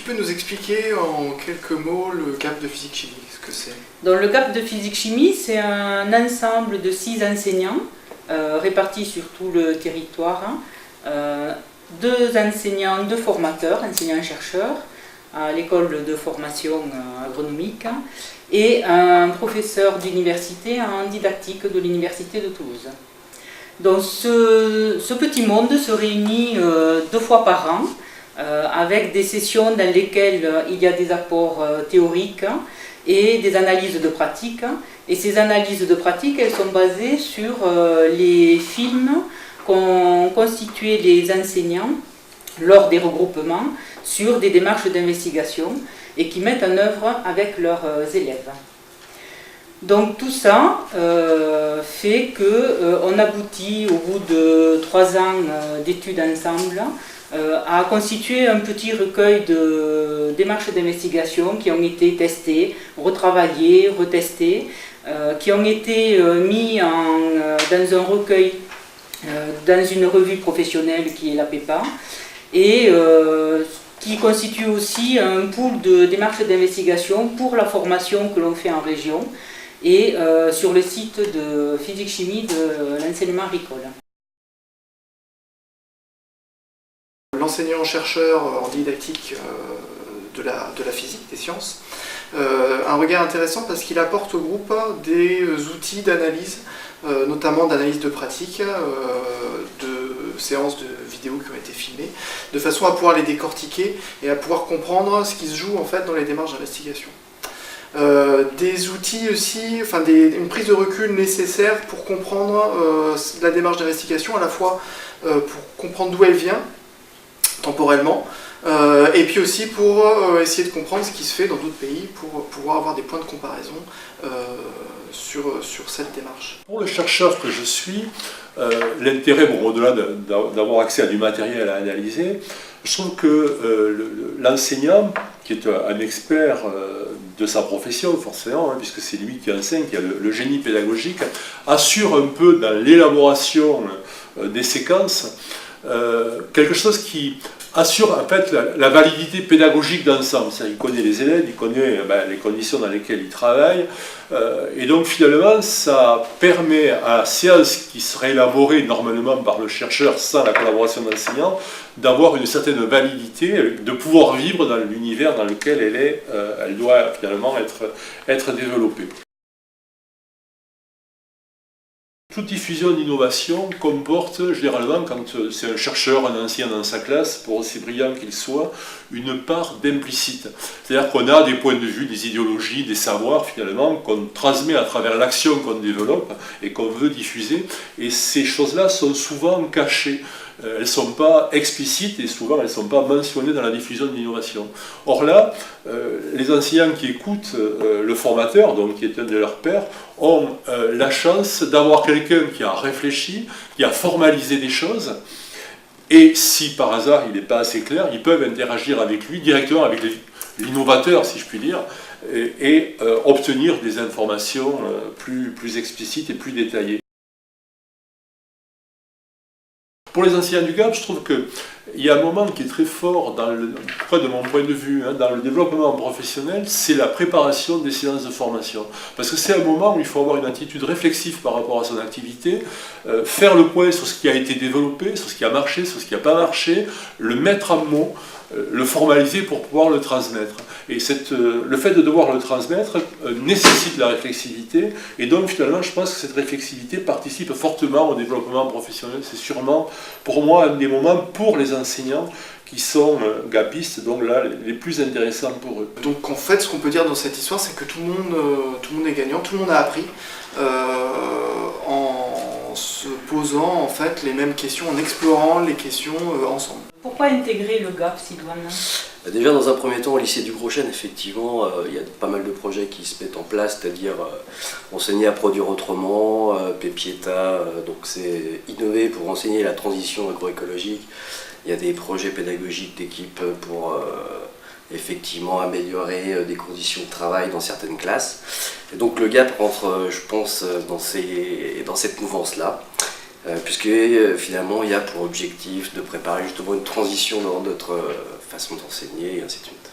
peux nous expliquer en quelques mots le GAP de physique-chimie, ce que c'est? Donc, le GAP de physique-chimie, c'est un ensemble de 6 enseignants répartis sur tout le territoire. 2 enseignants, 2 formateurs, enseignants-chercheurs à l'école de formation agronomique et un professeur d'université en didactique de l'université de Toulouse. Donc ce petit monde se réunit 2 fois par an avec des sessions dans lesquelles il y a des apports théoriques et des analyses de pratique. Et ces analyses de pratique, elles sont basées sur les films qu'ont constitué les enseignants lors des regroupements sur des démarches d'investigation et qui mettent en œuvre avec leurs élèves. Donc tout ça fait qu'on aboutit au bout de 3 ans d'études ensemble à constituer un petit recueil de démarches d'investigation qui ont été testées, retravaillées, retestées, qui ont été mis dans un recueil, dans une revue professionnelle qui est la PEPA, et qui constitue aussi un pool de démarches d'investigation pour la formation que l'on fait en région et sur le site de physique-chimie de l'enseignement agricole. L'enseignant-chercheur en didactique de la physique, des sciences, un regard intéressant parce qu'il apporte au groupe des outils d'analyse, notamment d'analyse de pratique, de séances de vidéos qui ont été filmées, de façon à pouvoir les décortiquer et à pouvoir comprendre ce qui se joue en fait dans les démarches d'investigation. Des outils aussi, enfin une prise de recul nécessaire pour comprendre la démarche d'investigation, à la fois pour comprendre d'où elle vient, temporellement, et puis aussi pour essayer de comprendre ce qui se fait dans d'autres pays, pour pouvoir avoir des points de comparaison sur cette démarche. Pour le chercheur que je suis, l'intérêt, au-delà d'avoir accès à du matériel à analyser, je trouve que l'enseignant, qui est un expert de sa profession forcément, hein, puisque c'est lui qui enseigne, qui a le génie pédagogique, assure un peu dans l'élaboration des séquences quelque chose qui assure en fait la validité pédagogique d'ensemble. C'est-à-dire qu'il connaît les élèves, il connaît les conditions dans lesquelles ils travaillent, et donc finalement ça permet à la séance qui serait élaborée normalement par le chercheur sans la collaboration d'enseignants d'avoir une certaine validité, de pouvoir vivre dans l'univers dans lequel elle doit finalement être développée. Toute diffusion d'innovation comporte généralement, quand c'est un chercheur, un ancien dans sa classe, pour aussi brillant qu'il soit, une part d'implicite. C'est-à-dire qu'on a des points de vue, des idéologies, des savoirs finalement, qu'on transmet à travers l'action qu'on développe et qu'on veut diffuser. Et ces choses-là sont souvent cachées. Elles ne sont pas explicites et souvent elles ne sont pas mentionnées dans la diffusion de l'innovation. Or là, les enseignants qui écoutent le formateur, donc qui est un de leurs pairs, ont la chance d'avoir quelqu'un qui a réfléchi, qui a formalisé des choses, et si par hasard il n'est pas assez clair, ils peuvent interagir avec lui directement, avec l'innovateur si je puis dire, et obtenir des informations plus explicites et plus détaillées. Pour les enseignants du GAP, je trouve qu'il y a un moment qui est très fort, de mon point de vue, dans le développement professionnel, c'est la préparation des séances de formation. Parce que c'est un moment où il faut avoir une attitude réflexive par rapport à son activité, faire le point sur ce qui a été développé, sur ce qui a marché, sur ce qui n'a pas marché, le mettre en mots, le formaliser pour pouvoir le transmettre. Et le fait de devoir le transmettre nécessite la réflexivité, et donc finalement je pense que cette réflexivité participe fortement au développement professionnel. C'est sûrement pour moi un des moments pour les enseignants qui sont gapistes, donc là les plus intéressants pour eux. Donc en fait ce qu'on peut dire dans cette histoire, c'est que tout le monde est gagnant, tout le monde a appris en se posant en fait les mêmes questions, en explorant les questions ensemble. Pourquoi intégrer le GAP, Sidoine ? Déjà, dans un premier temps, au lycée du Gros-Chêne, effectivement, il y a pas mal de projets qui se mettent en place, c'est-à-dire enseigner à produire autrement, Pepieta, donc c'est innover pour enseigner la transition agroécologique. Il y a des projets pédagogiques d'équipe pour effectivement améliorer des conditions de travail dans certaines classes. Et donc le GAP rentre, je pense, dans cette mouvance-là. puisque finalement il y a pour objectif de préparer justement une transition dans notre façon d'enseigner et ainsi de suite.